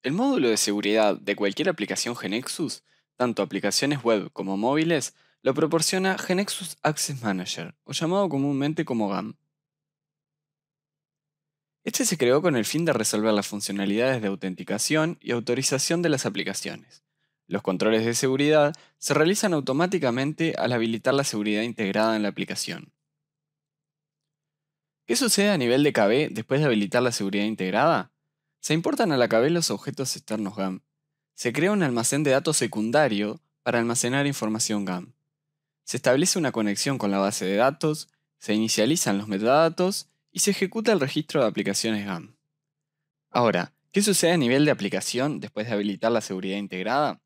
El módulo de seguridad de cualquier aplicación GeneXus, tanto aplicaciones web como móviles, lo proporciona GeneXus Access Manager, o llamado comúnmente como GAM. Este se creó con el fin de resolver las funcionalidades de autenticación y autorización de las aplicaciones. Los controles de seguridad se realizan automáticamente al habilitar la seguridad integrada en la aplicación. ¿Qué sucede a nivel de KB después de habilitar la seguridad integrada? Se importan a la KB los objetos externos GAM. Se crea un almacén de datos secundario para almacenar información GAM. Se establece una conexión con la base de datos, se inicializan los metadatos y se ejecuta el registro de aplicaciones GAM. Ahora, ¿qué sucede a nivel de aplicación después de habilitar la seguridad integrada?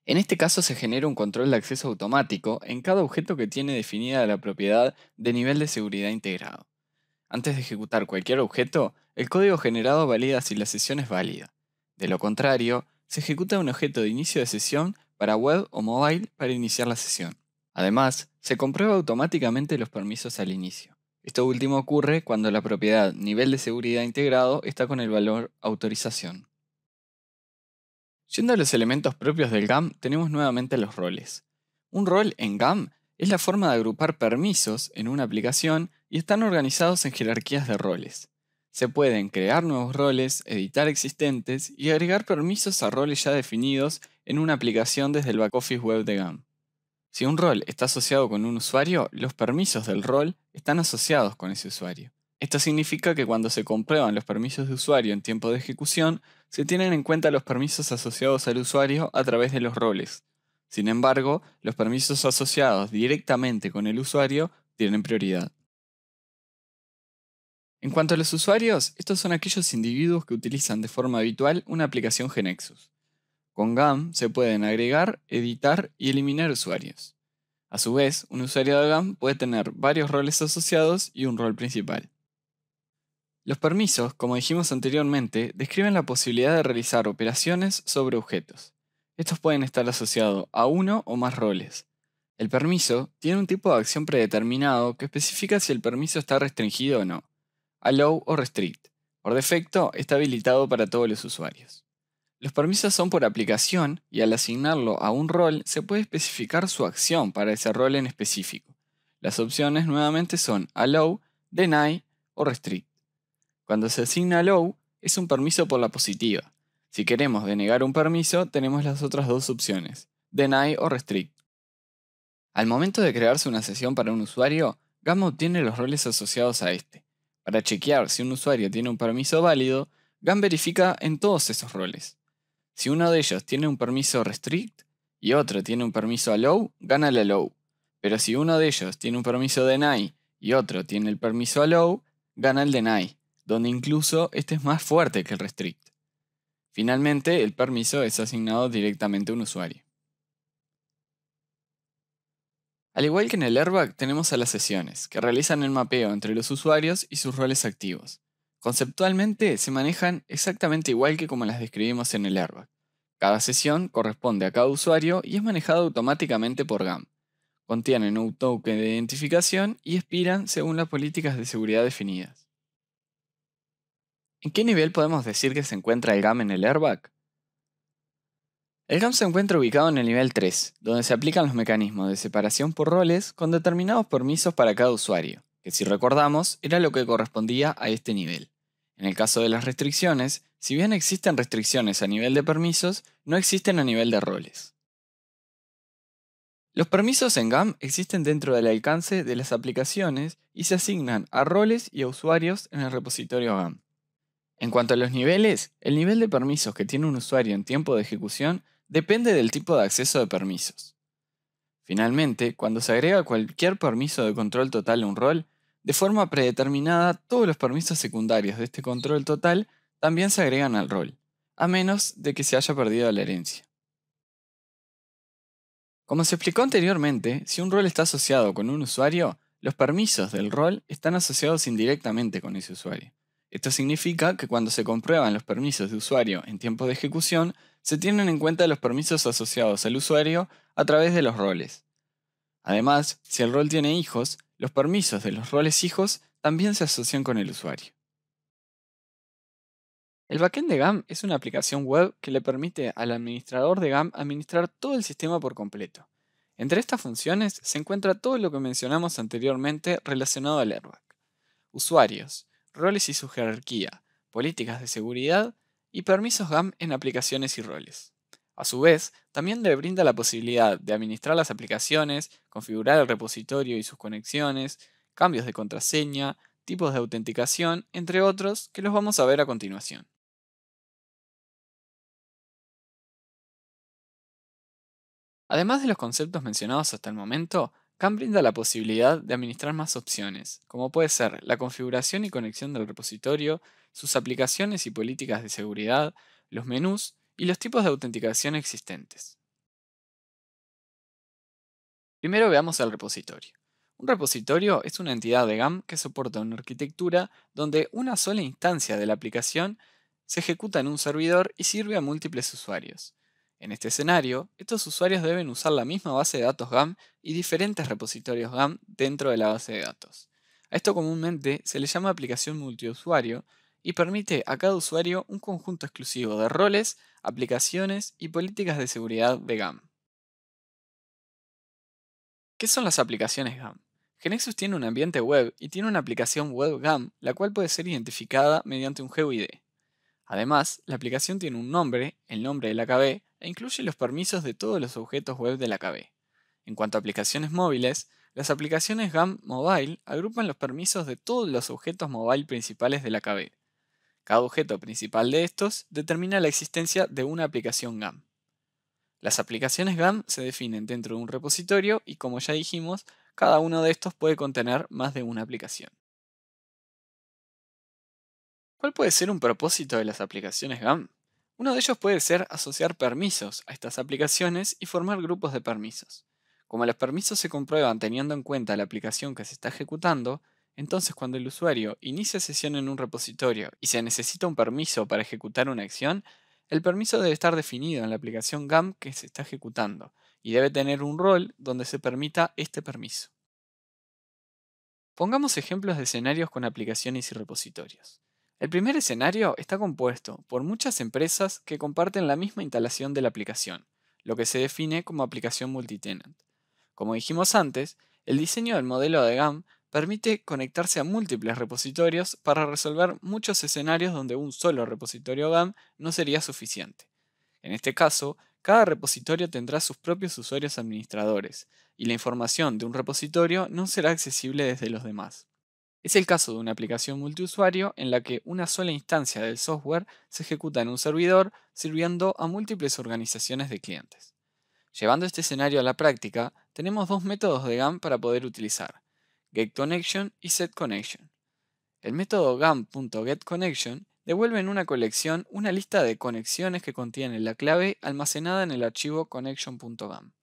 En este caso se genera un control de acceso automático en cada objeto que tiene definida la propiedad de nivel de seguridad integrado. Antes de ejecutar cualquier objeto, el código generado valida si la sesión es válida. De lo contrario, se ejecuta un objeto de inicio de sesión para web o mobile para iniciar la sesión. Además, se comprueba automáticamente los permisos al inicio. Esto último ocurre cuando la propiedad nivel de seguridad integrado está con el valor autorización. Yendo a los elementos propios del GAM, tenemos nuevamente los roles. Un rol en GAM es la forma de agrupar permisos en una aplicación y están organizados en jerarquías de roles. Se pueden crear nuevos roles, editar existentes y agregar permisos a roles ya definidos en una aplicación desde el backoffice web de GAM. Si un rol está asociado con un usuario, los permisos del rol están asociados con ese usuario. Esto significa que cuando se comprueban los permisos de usuario en tiempo de ejecución, se tienen en cuenta los permisos asociados al usuario a través de los roles. Sin embargo, los permisos asociados directamente con el usuario tienen prioridad. En cuanto a los usuarios, estos son aquellos individuos que utilizan de forma habitual una aplicación GeneXus. Con GAM se pueden agregar, editar y eliminar usuarios. A su vez, un usuario de GAM puede tener varios roles asociados y un rol principal. Los permisos, como dijimos anteriormente, describen la posibilidad de realizar operaciones sobre objetos. Estos pueden estar asociados a uno o más roles. El permiso tiene un tipo de acción predeterminado que especifica si el permiso está restringido o no. Allow o Restrict. Por defecto, está habilitado para todos los usuarios. Los permisos son por aplicación y al asignarlo a un rol se puede especificar su acción para ese rol en específico. Las opciones nuevamente son Allow, Deny o Restrict. Cuando se asigna Allow, es un permiso por la positiva. Si queremos denegar un permiso, tenemos las otras dos opciones, Deny o Restrict. Al momento de crearse una sesión para un usuario, Gamma obtiene los roles asociados a este. Para chequear si un usuario tiene un permiso válido, GAM verifica en todos esos roles. Si uno de ellos tiene un permiso Restrict y otro tiene un permiso Allow, gana el Allow. Pero si uno de ellos tiene un permiso Deny y otro tiene el permiso Allow, gana el Deny, donde incluso este es más fuerte que el Restrict. Finalmente, el permiso es asignado directamente a un usuario. Al igual que en el airbag, tenemos a las sesiones, que realizan el mapeo entre los usuarios y sus roles activos. Conceptualmente, se manejan exactamente igual que como las describimos en el airbag. Cada sesión corresponde a cada usuario y es manejada automáticamente por GAM. Contienen un token de identificación y expiran según las políticas de seguridad definidas. ¿En qué nivel podemos decir que se encuentra el GAM en el airbag? El GAM se encuentra ubicado en el nivel 3, donde se aplican los mecanismos de separación por roles con determinados permisos para cada usuario, que si recordamos era lo que correspondía a este nivel. En el caso de las restricciones, si bien existen restricciones a nivel de permisos, no existen a nivel de roles. Los permisos en GAM existen dentro del alcance de las aplicaciones y se asignan a roles y a usuarios en el repositorio GAM. En cuanto a los niveles, el nivel de permisos que tiene un usuario en tiempo de ejecución depende del tipo de acceso de permisos. Finalmente, cuando se agrega cualquier permiso de control total a un rol, de forma predeterminada todos los permisos secundarios de este control total también se agregan al rol, a menos de que se haya perdido la herencia. Como se explicó anteriormente, si un rol está asociado con un usuario, los permisos del rol están asociados indirectamente con ese usuario. Esto significa que cuando se comprueban los permisos de usuario en tiempo de ejecución, se tienen en cuenta los permisos asociados al usuario a través de los roles. Además, si el rol tiene hijos, los permisos de los roles hijos también se asocian con el usuario. El backend de GAM es una aplicación web que le permite al administrador de GAM administrar todo el sistema por completo. Entre estas funciones se encuentra todo lo que mencionamos anteriormente relacionado al airbag: usuarios, roles y su jerarquía, políticas de seguridad y permisos GAM en aplicaciones y roles. A su vez, también le brinda la posibilidad de administrar las aplicaciones, configurar el repositorio y sus conexiones, cambios de contraseña, tipos de autenticación, entre otros, que los vamos a ver a continuación. Además de los conceptos mencionados hasta el momento, CAM brinda la posibilidad de administrar más opciones, como puede ser la configuración y conexión del repositorio, sus aplicaciones y políticas de seguridad, los menús y los tipos de autenticación existentes. Primero veamos el repositorio. Un repositorio es una entidad de GAM que soporta una arquitectura donde una sola instancia de la aplicación se ejecuta en un servidor y sirve a múltiples usuarios. En este escenario, estos usuarios deben usar la misma base de datos GAM y diferentes repositorios GAM dentro de la base de datos. A esto comúnmente se le llama aplicación multiusuario y permite a cada usuario un conjunto exclusivo de roles, aplicaciones y políticas de seguridad de GAM. ¿Qué son las aplicaciones GAM? GeneXus tiene un ambiente web y tiene una aplicación web GAM, la cual puede ser identificada mediante un GUID. Además, la aplicación tiene un nombre, el nombre de la KB, e incluye los permisos de todos los objetos web de la KB. En cuanto a aplicaciones móviles, las aplicaciones GAM Mobile agrupan los permisos de todos los objetos mobile principales de la KB. Cada objeto principal de estos determina la existencia de una aplicación GAM. Las aplicaciones GAM se definen dentro de un repositorio y, como ya dijimos, cada uno de estos puede contener más de una aplicación. ¿Cuál puede ser un propósito de las aplicaciones GAM? Uno de ellos puede ser asociar permisos a estas aplicaciones y formar grupos de permisos. Como los permisos se comprueban teniendo en cuenta la aplicación que se está ejecutando, entonces cuando el usuario inicia sesión en un repositorio y se necesita un permiso para ejecutar una acción, el permiso debe estar definido en la aplicación GAM que se está ejecutando y debe tener un rol donde se permita este permiso. Pongamos ejemplos de escenarios con aplicaciones y repositorios. El primer escenario está compuesto por muchas empresas que comparten la misma instalación de la aplicación, lo que se define como aplicación multitenant. Como dijimos antes, el diseño del modelo de GAM permite conectarse a múltiples repositorios para resolver muchos escenarios donde un solo repositorio GAM no sería suficiente. En este caso, cada repositorio tendrá sus propios usuarios administradores, y la información de un repositorio no será accesible desde los demás. Es el caso de una aplicación multiusuario en la que una sola instancia del software se ejecuta en un servidor, sirviendo a múltiples organizaciones de clientes. Llevando este escenario a la práctica, tenemos dos métodos de GAM para poder utilizar: getConnection y setConnection. El método gam.getConnection devuelve en una colección una lista de conexiones que contiene la clave almacenada en el archivo connection.gam.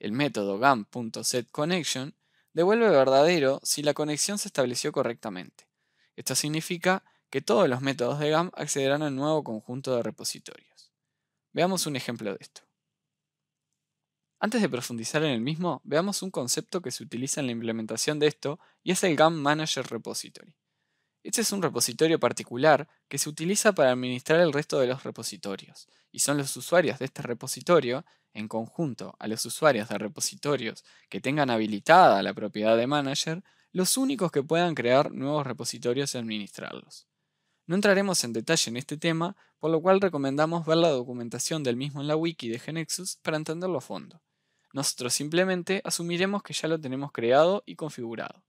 El método gam.setConnection devuelve verdadero si la conexión se estableció correctamente. Esto significa que todos los métodos de GAM accederán al nuevo conjunto de repositorios. Veamos un ejemplo de esto. Antes de profundizar en el mismo, veamos un concepto que se utiliza en la implementación de esto y es el GAM Manager Repository. Este es un repositorio particular que se utiliza para administrar el resto de los repositorios, y son los usuarios de este repositorio, en conjunto a los usuarios de repositorios que tengan habilitada la propiedad de manager, los únicos que puedan crear nuevos repositorios y administrarlos. No entraremos en detalle en este tema, por lo cual recomendamos ver la documentación del mismo en la wiki de GeneXus para entenderlo a fondo. Nosotros simplemente asumiremos que ya lo tenemos creado y configurado.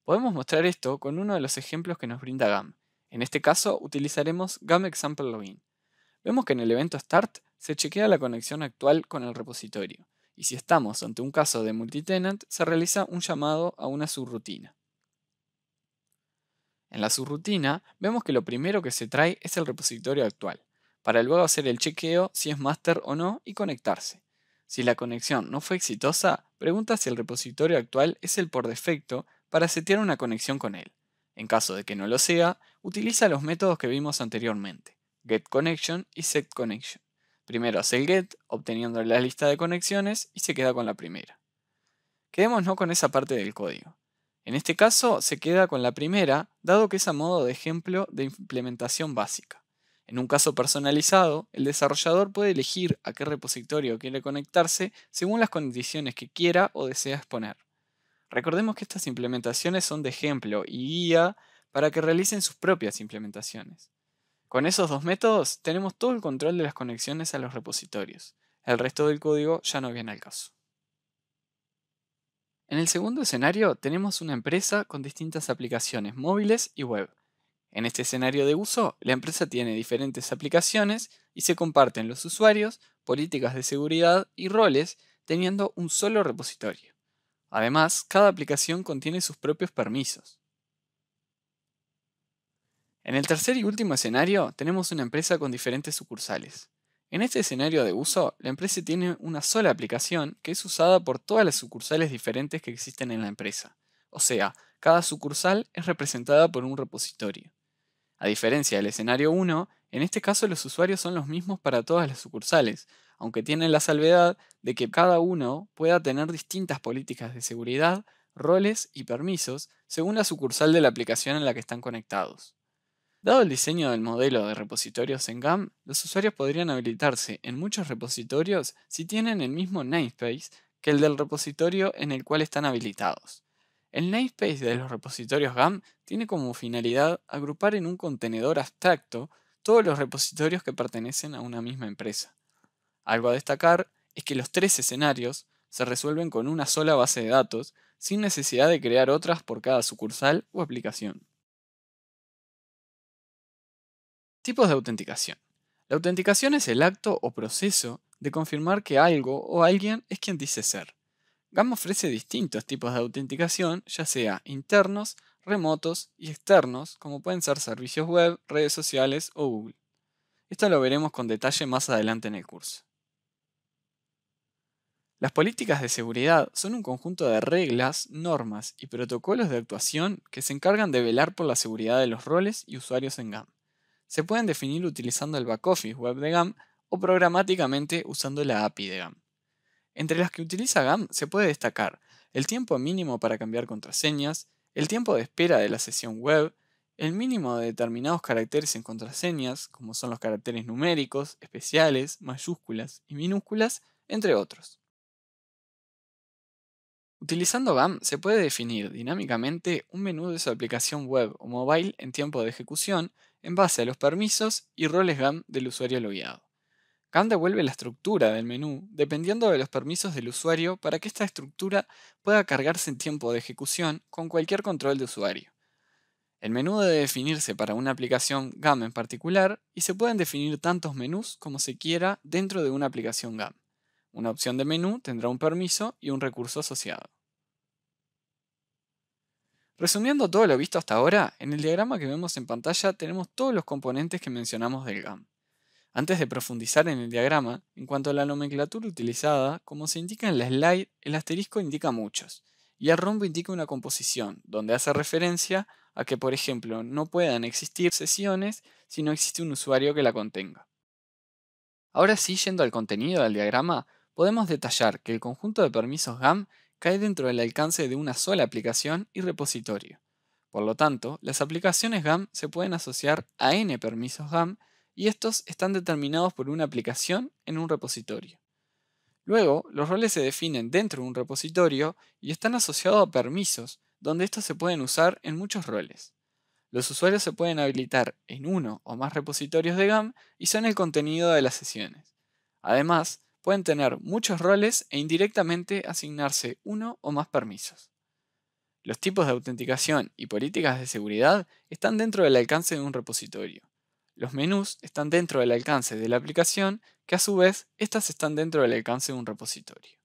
Podemos mostrar esto con uno de los ejemplos que nos brinda GAM. En este caso utilizaremos GAM Example Login. Vemos que en el evento Start se chequea la conexión actual con el repositorio, y si estamos ante un caso de multitenant se realiza un llamado a una subrutina. En la subrutina vemos que lo primero que se trae es el repositorio actual, para luego hacer el chequeo si es master o no y conectarse. Si la conexión no fue exitosa, pregunta si el repositorio actual es el por defecto para setear una conexión con él. En caso de que no lo sea, utiliza los métodos que vimos anteriormente: getConnection y setConnection. Primero hace el get, obteniendo la lista de conexiones, y se queda con la primera. Quedémonos con esa parte del código. En este caso se queda con la primera, dado que es a modo de ejemplo de implementación básica. En un caso personalizado, el desarrollador puede elegir a qué repositorio quiere conectarse según las condiciones que quiera o desea exponer. Recordemos que estas implementaciones son de ejemplo y guía para que realicen sus propias implementaciones. Con esos dos métodos tenemos todo el control de las conexiones a los repositorios. El resto del código ya no viene al caso. En el segundo escenario tenemos una empresa con distintas aplicaciones móviles y web. En este escenario de uso, la empresa tiene diferentes aplicaciones y se comparten los usuarios, políticas de seguridad y roles teniendo un solo repositorio. Además, cada aplicación contiene sus propios permisos. En el tercer y último escenario tenemos una empresa con diferentes sucursales. En este escenario de uso, la empresa tiene una sola aplicación que es usada por todas las sucursales diferentes que existen en la empresa. O sea, cada sucursal es representada por un repositorio. A diferencia del escenario 1, en este caso los usuarios son los mismos para todas las sucursales, aunque tienen la salvedad de que cada uno pueda tener distintas políticas de seguridad, roles y permisos según la sucursal de la aplicación en la que están conectados. Dado el diseño del modelo de repositorios en GAM, los usuarios podrían habilitarse en muchos repositorios si tienen el mismo namespace que el del repositorio en el cual están habilitados. El namespace de los repositorios GAM tiene como finalidad agrupar en un contenedor abstracto todos los repositorios que pertenecen a una misma empresa. Algo a destacar es que los tres escenarios se resuelven con una sola base de datos sin necesidad de crear otras por cada sucursal o aplicación. Tipos de autenticación. La autenticación es el acto o proceso de confirmar que algo o alguien es quien dice ser. GAM ofrece distintos tipos de autenticación, ya sea internos, remotos y externos, como pueden ser servicios web, redes sociales o Google. Esto lo veremos con detalle más adelante en el curso. Las políticas de seguridad son un conjunto de reglas, normas y protocolos de actuación que se encargan de velar por la seguridad de los roles y usuarios en GAM. Se pueden definir utilizando el backoffice web de GAM o programáticamente usando la API de GAM. Entre las que utiliza GAM se puede destacar el tiempo mínimo para cambiar contraseñas, el tiempo de espera de la sesión web, el mínimo de determinados caracteres en contraseñas, como son los caracteres numéricos, especiales, mayúsculas y minúsculas, entre otros. Utilizando GAM se puede definir dinámicamente un menú de su aplicación web o mobile en tiempo de ejecución en base a los permisos y roles GAM del usuario logueado. GAM devuelve la estructura del menú dependiendo de los permisos del usuario para que esta estructura pueda cargarse en tiempo de ejecución con cualquier control de usuario. El menú debe definirse para una aplicación GAM en particular y se pueden definir tantos menús como se quiera dentro de una aplicación GAM. Una opción de menú tendrá un permiso y un recurso asociado. Resumiendo todo lo visto hasta ahora, en el diagrama que vemos en pantalla tenemos todos los componentes que mencionamos del GAM. Antes de profundizar en el diagrama, en cuanto a la nomenclatura utilizada, como se indica en la slide, el asterisco indica muchos, y el rombo indica una composición, donde hace referencia a que, por ejemplo, no puedan existir sesiones si no existe un usuario que la contenga. Ahora sí, yendo al contenido del diagrama, podemos detallar que el conjunto de permisos GAM cae dentro del alcance de una sola aplicación y repositorio. Por lo tanto, las aplicaciones GAM se pueden asociar a n permisos GAM y estos están determinados por una aplicación en un repositorio. Luego, los roles se definen dentro de un repositorio y están asociados a permisos, donde estos se pueden usar en muchos roles. Los usuarios se pueden habilitar en uno o más repositorios de GAM y son el contenido de las sesiones. Además, pueden tener muchos roles e indirectamente asignarse uno o más permisos. Los tipos de autenticación y políticas de seguridad están dentro del alcance de un repositorio. Los menús están dentro del alcance de la aplicación, que a su vez, estas están dentro del alcance de un repositorio.